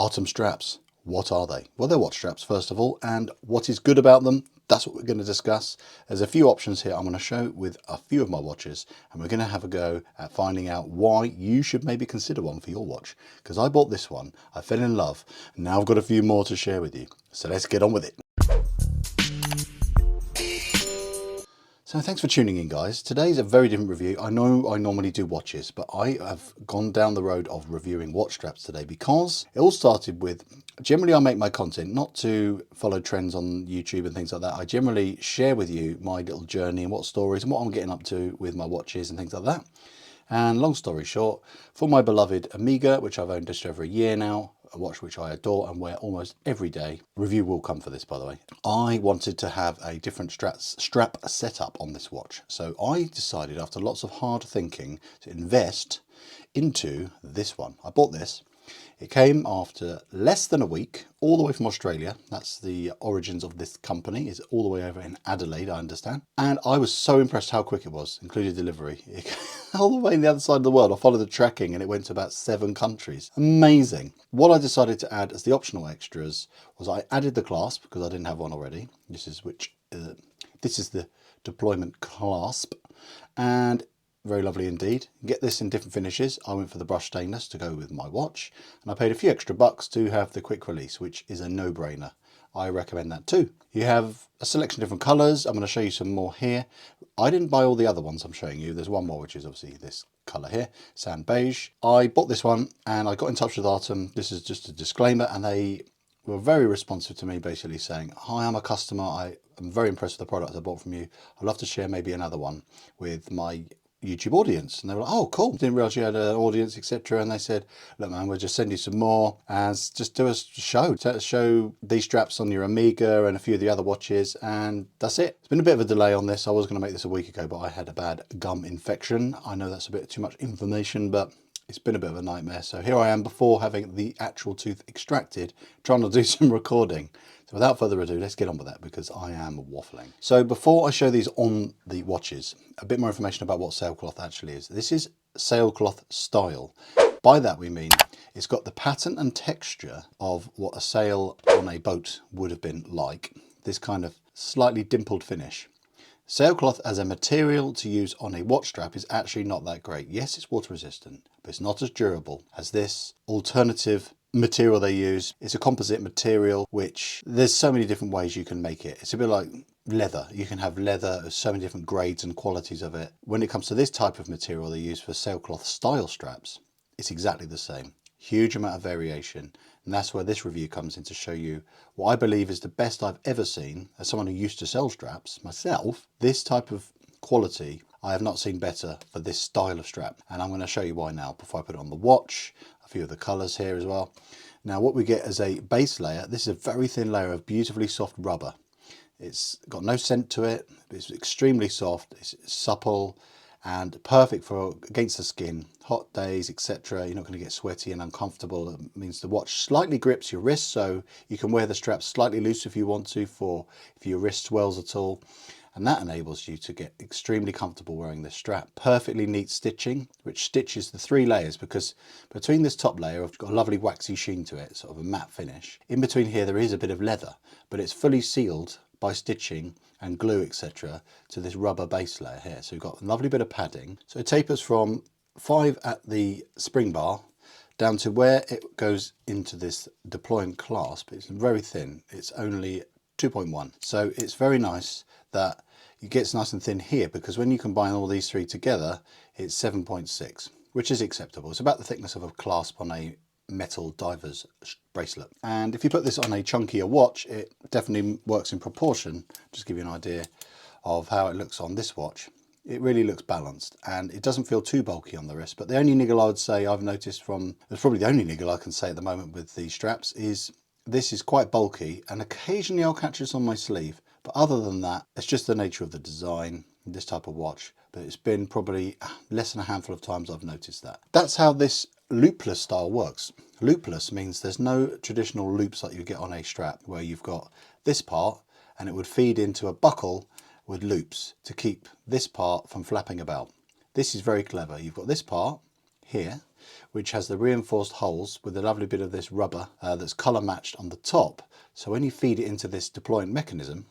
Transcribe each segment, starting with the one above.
Artum straps. What are they? Well, they're watch straps first of all, and what is good about them, that's what we're going to discuss. There's a few options here I'm going to show with a few of my watches, and we're going to have a go at finding out why you should maybe consider one for your watch. Because I bought this one, I fell in love, and now I've got a few more to share with you. So let's get on with it. So thanks for tuning in, guys. Today's a very different review. I know I normally do watches, but I have gone down the road of reviewing watch straps today because it all started with, generally I make my content not to follow trends on YouTube and things like that. I generally share with you my little journey and what stories and what I'm getting up to with my watches and things like that. And long story short, for my beloved Omega, which I've owned just over a year now, a watch which I adore and wear almost every day, review will come for this by the way, I wanted to have a different strap setup on this watch. So I decided after lots of hard thinking to invest into this one. I bought this. It came after less than a week, all the way from Australia. That's the origins of this company. It's all the way over in Adelaide, I understand. And I was so impressed how quick it was, including delivery. All the way on the other side of the world. I followed the tracking and it went to about 7 countries. Amazing. What I decided to add as the optional extras was I added the clasp because I didn't have one already. This is the deployment clasp, and very lovely indeed. Get this in different finishes. I went for the brushed stainless to go with my watch, and I paid a few extra bucks to have the quick release, which is a no-brainer. I recommend that too. You have a selection of different colours. I'm going to show you some more here. I didn't buy all the other ones I'm showing you. There's one more, which is obviously this colour here, sand beige. I bought this one and I got in touch with Artem. This is just a disclaimer, and they were very responsive to me, basically saying, hi, I'm a customer. I am very impressed with the product I bought from you. I'd love to share maybe another one with my YouTube audience. And they were like, oh cool, didn't realize you had an audience, etc. And they said, look man, we'll just send you some more and just do a show these straps on your Omega and a few of the other watches, and that's it. It's been a bit of a delay on this. I was going to make this a week ago, but I had a bad gum infection. I know that's a bit too much information, but it's been a bit of a nightmare. So here I am before having the actual tooth extracted, trying to do some recording. So without further ado, let's get on with that because I am waffling. So before I show these on the watches, a bit more information about what sailcloth actually is. This is sailcloth style. By that we mean it's got the pattern and texture of what a sail on a boat would have been like. This kind of slightly dimpled finish. Sailcloth as a material to use on a watch strap is actually not that great. Yes, it's water resistant, but it's not as durable as this alternative material they use. It's a composite material, which there's so many different ways you can make it. It's a bit like leather. You can have leather, there's so many different grades and qualities of it. When it comes to this type of material they use for sailcloth style straps, it's exactly the same. Huge amount of variation. And that's where this review comes in, to show you what I believe is the best I've ever seen. As someone who used to sell straps myself, this type of quality I have not seen better for this style of strap. And I'm going to show you why now before I put it on the watch. A few of the colours here as well. Now what we get as a base layer, this is a very thin layer of beautifully soft rubber. It's got no scent to it, it's extremely soft, it's supple and perfect for against the skin, hot days, etc. You're not going to get sweaty and uncomfortable. It means the watch slightly grips your wrist, so you can wear the strap slightly loose if you want to, for if your wrist swells at all. And that enables you to get extremely comfortable wearing this strap. Perfectly neat stitching, which stitches the 3 layers, because between this top layer, I've got a lovely waxy sheen to it, sort of a matte finish. In between here, there is a bit of leather, but it's fully sealed by stitching and glue, etc. to this rubber base layer here. So we've got a lovely bit of padding. So it tapers from 5 at the spring bar down to where it goes into this deployment clasp. It's very thin. It's only 2.1. So it's very nice that it gets nice and thin here, because when you combine all these 3 together, it's 7.6, which is acceptable. It's about the thickness of a clasp on a metal diver's bracelet. And if you put this on a chunkier watch, it definitely works in proportion. Just to give you an idea of how it looks on this watch. It really looks balanced and it doesn't feel too bulky on the wrist. But the only niggle I would say I've noticed from, it's probably the only niggle I can say at the moment with these straps, is this is quite bulky and occasionally I'll catch this on my sleeve. But other than that, it's just the nature of the design, this type of watch. But it's been probably less than a handful of times I've noticed that. That's how this loopless style works. Loopless means there's no traditional loops like you get on a strap, where you've got this part and it would feed into a buckle with loops to keep this part from flapping about. This is very clever. You've got this part, here, which has the reinforced holes with a lovely bit of this rubber that's colour matched on the top. So when you feed it into this deployment mechanism,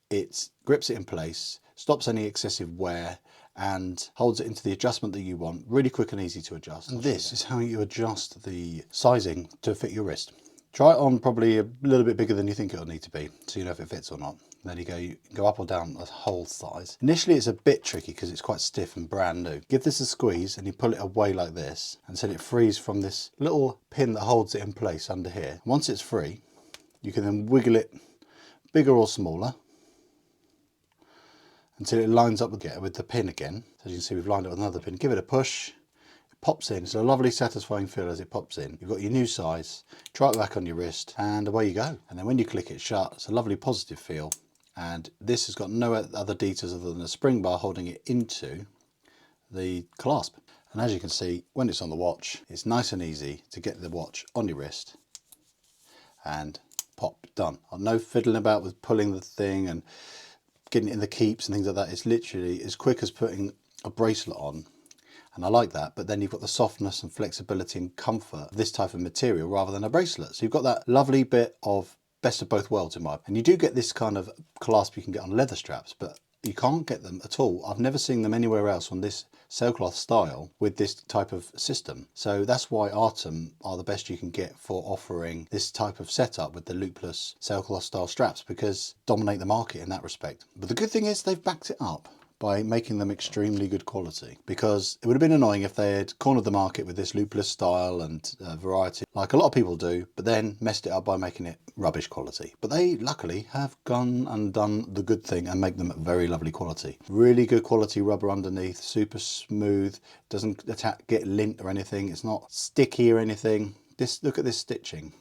it grips it in place, stops any excessive wear, and holds it into the adjustment that you want. Really quick and easy to adjust. And this is how you adjust the sizing to fit your wrist. Try it on probably a little bit bigger than you think it'll need to be, so you know if it fits or not. Then you can go up or down the whole size. Initially it's a bit tricky because it's quite stiff and brand new. Give this a squeeze and you pull it away like this, and so it frees from this little pin that holds it in place under here. Once it's free, you can then wiggle it bigger or smaller until it lines up with the pin again. As you can see, we've lined up with another pin. Give it a push, it pops in. It's a lovely satisfying feel as it pops in. You've got your new size. Try it back on your wrist and away you go. And then when you click it shut, it's a lovely positive feel. And this has got no other details other than a spring bar holding it into the clasp. And as you can see, when it's on the watch, it's nice and easy to get the watch on your wrist and pop, done. No fiddling about with pulling the thing and getting it in the keeps and things like that. It's literally as quick as putting a bracelet on, and I like that. But then you've got the softness and flexibility and comfort of this type of material rather than a bracelet. So you've got that lovely bit of best of both worlds in my opinion. And you do get this kind of clasp you can get on leather straps, but you can't get them at all. I've never seen them anywhere else on this sailcloth style with this type of system. So that's why Artum are the best you can get for offering this type of setup with the loopless sailcloth style straps, because dominate the market in that respect. But the good thing is they've backed it up by making them extremely good quality, because it would have been annoying if they had cornered the market with this loopless style and variety like a lot of people do, but then messed it up by making it rubbish quality. But they luckily have gone and done the good thing and make them very lovely quality. Really good quality rubber underneath, super smooth, doesn't get lint or anything, it's not sticky or anything. Look at this stitching,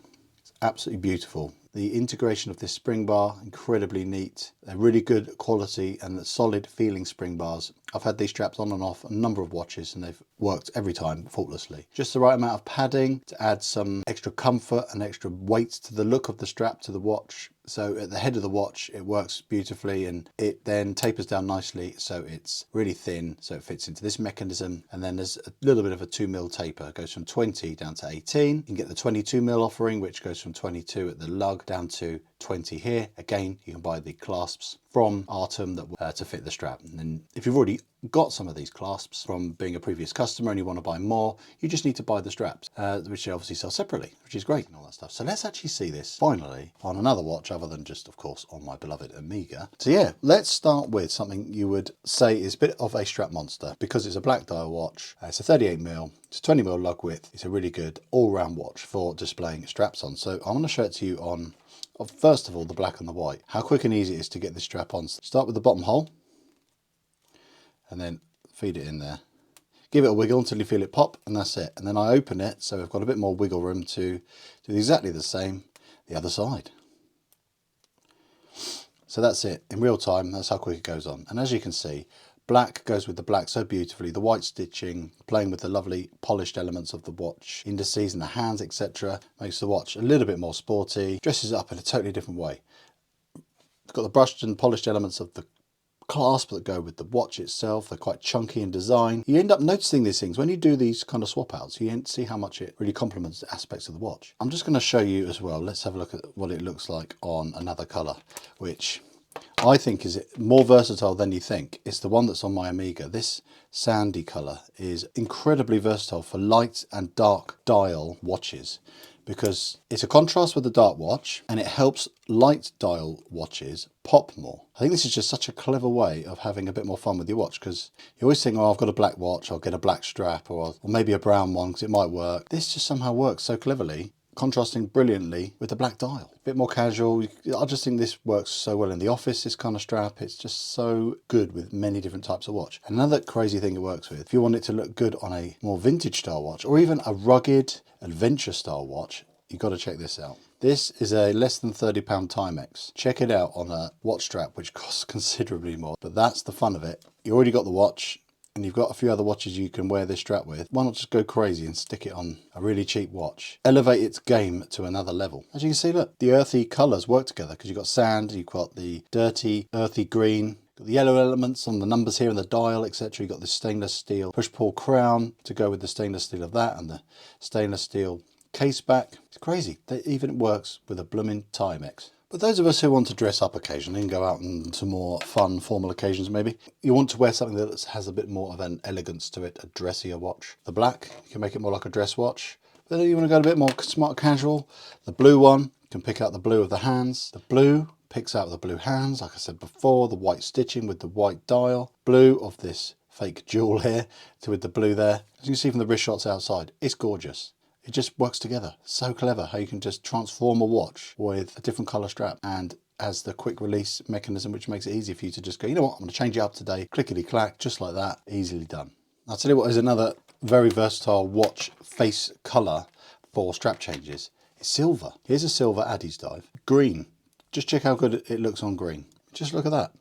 it's absolutely beautiful. The integration of this spring bar, incredibly neat. They're really good quality and solid feeling spring bars. I've had these straps on and off a number of watches and they've worked every time faultlessly. Just the right amount of padding to add some extra comfort and extra weight to the look of the strap to the watch. So at the head of the watch it works beautifully, and it then tapers down nicely so it's really thin, so it fits into this mechanism. And then there's a little bit of a 2mm taper. It goes from 20 down to 18. You can get the 22mm offering, which goes from 22 at the lug down to 20 here. Again, you can buy the clasps from Artum to fit the strap. And then if you've already got some of these clasps from being a previous customer and you want to buy more, you just need to buy the straps, which they obviously sell separately, which is great and all that stuff. So let's actually see this finally on another watch other than just, of course, on my beloved Omega. So yeah, let's start with something you would say is a bit of a strap monster, because it's a black dial watch. It's a 38mm, it's a 20mm lug width. It's a really good all-round watch for displaying straps on. So I'm going to show it to you on, first of all, the black and the white. How quick and easy it is to get this strap on. Start with the bottom hole and then feed it in there. Give it a wiggle until you feel it pop, and that's it. And then I open it so we've got a bit more wiggle room to do exactly the same the other side. So that's it in real time. That's how quick it goes on. And as you can see, black goes with the black so beautifully. The white stitching, playing with the lovely polished elements of the watch indices and the hands, etc., makes the watch a little bit more sporty, dresses it up in a totally different way. It's got the brushed and polished elements of the clasp that go with the watch itself. They're quite chunky in design. You end up noticing these things when you do these kind of swap outs. You see how much it really complements aspects of the watch. I'm just going to show you as well. Let's have a look at what it looks like on another colour, which I think is more versatile than you think. It's the one that's on my Omega. This sandy colour is incredibly versatile for light and dark dial watches, because it's a contrast with the dark watch and it helps light dial watches pop more. I think this is just such a clever way of having a bit more fun with your watch, because you always think, oh, I've got a black watch, I'll get a black strap, or maybe a brown one because it might work. This just somehow works so cleverly, contrasting brilliantly with the black dial. A bit more casual. I just think this works so well in the office, this kind of strap. It's just so good with many different types of watch. Another crazy thing it works with, if you want it to look good on a more vintage style watch, or even a rugged adventure style watch, you've got to check this out. This is a less than £30 Timex. Check it out on a watch strap, which costs considerably more, but that's the fun of it. You already got the watch, and you've got a few other watches you can wear this strap with. Why not just go crazy and stick it on a really cheap watch? Elevate its game to another level. As you can see, look, the earthy colours work together, because you've got sand, you've got the dirty, earthy green, Got the yellow elements on the numbers here and the dial, etc. You've got the stainless steel push-pull crown to go with the stainless steel of that, and the stainless steel case back. It's crazy. It even works with a blooming Timex. But those of us who want to dress up occasionally and go out into more fun, formal occasions maybe, you want to wear something that has a bit more of an elegance to it, a dressier watch. The black, you can make it more like a dress watch. But then you want to go a bit more smart casual. The blue one, you can pick out the blue of the hands. The blue picks out the blue hands, like I said before, the white stitching with the white dial. Blue of this fake jewel here with the blue there. As you can see from the wrist shots outside, it's gorgeous. It just works together. So clever how you can just transform a watch with a different colour strap and has the quick release mechanism, which makes it easy for you to just go, you know what, I'm going to change it up today. Clickety clack, just like that, easily done. I'll tell you what is another very versatile watch face colour for strap changes. It's silver. Here's a silver Addies dive. Green. Just check how good it looks on green. Just look at that.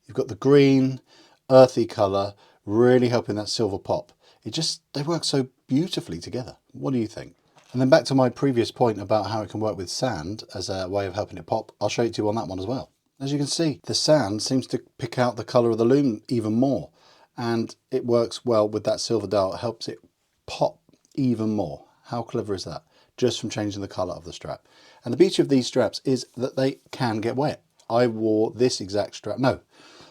You've got the green, earthy colour, really helping that silver pop. They work so beautifully together. What do you think? And then back to my previous point about how it can work with sand as a way of helping it pop. I'll show it to you on that one as well. As you can see, the sand seems to pick out the colour of the lume even more. And it works well with that silver dial. It helps it pop even more. How clever is that? Just from changing the colour of the strap. And the beauty of these straps is that they can get wet. I wore this exact strap. No,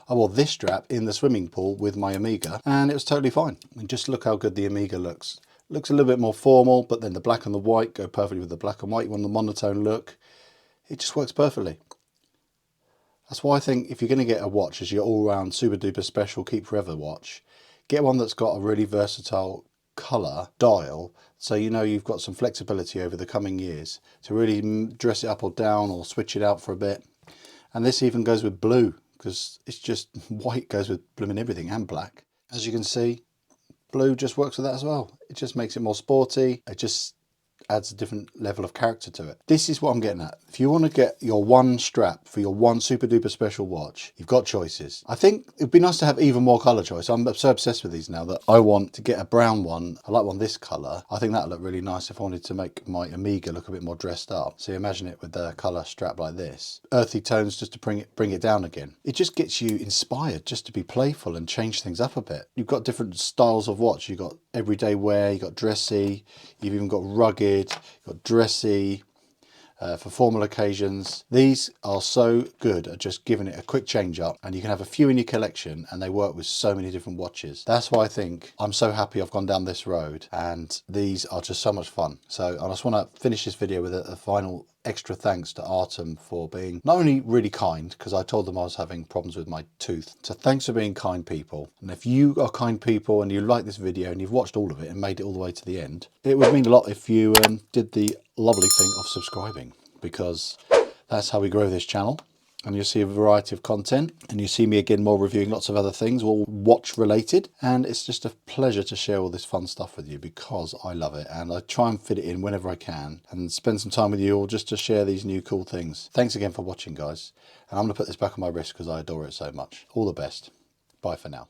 I wore this strap in the swimming pool with my Omega and it was totally fine. And just look how good the Omega looks. Looks a little bit more formal, but then the black and the white go perfectly with the black and white. You want the monotone look. It just works perfectly. That's why I think if you're going to get a watch as your all-round super duper special keep forever watch, get one that's got a really versatile colour dial, so you know you've got some flexibility over the coming years to really dress it up or down or switch it out for a bit. And this even goes with blue, because it's just white goes with blooming everything, and black. As you can see, blue just works with that as well. It just makes it more sporty. It just adds a different level of character to it. This is what I'm getting at. If you want to get your one strap for your one super duper special watch, you've got choices. I think it'd be nice to have even more colour choice. I'm so obsessed with these now that I want to get a brown one. I like one this colour. I think that'd look really nice if I wanted to make my Omega look a bit more dressed up. So you imagine it with the colour strap like this. Earthy tones just to bring it down again. It just gets you inspired just to be playful and change things up a bit. You've got different styles of watch. You've got everyday wear, you've got dressy, you've even got rugged, you've got dressy, for formal occasions. These are so good at just giving it a quick change up, and you can have a few in your collection and they work with so many different watches. That's why I think I'm so happy I've gone down this road, and these are just so much fun. So I just want to finish this video with a final extra thanks to Artum for being not only really kind, because I told them I was having problems with my tooth. So thanks for being kind people. And if you are kind people and you like this video and you've watched all of it and made it all the way to the end, it would mean a lot if you did the lovely thing of subscribing, because that's how we grow this channel. And you'll see a variety of content, and you see me again more reviewing lots of other things, all watch related. And it's just a pleasure to share all this fun stuff with you, because I love it and I try and fit it in whenever I can and spend some time with you all just to share these new cool things. Thanks again for watching, guys. And I'm going to put this back on my wrist because I adore it so much. All the best. Bye for now.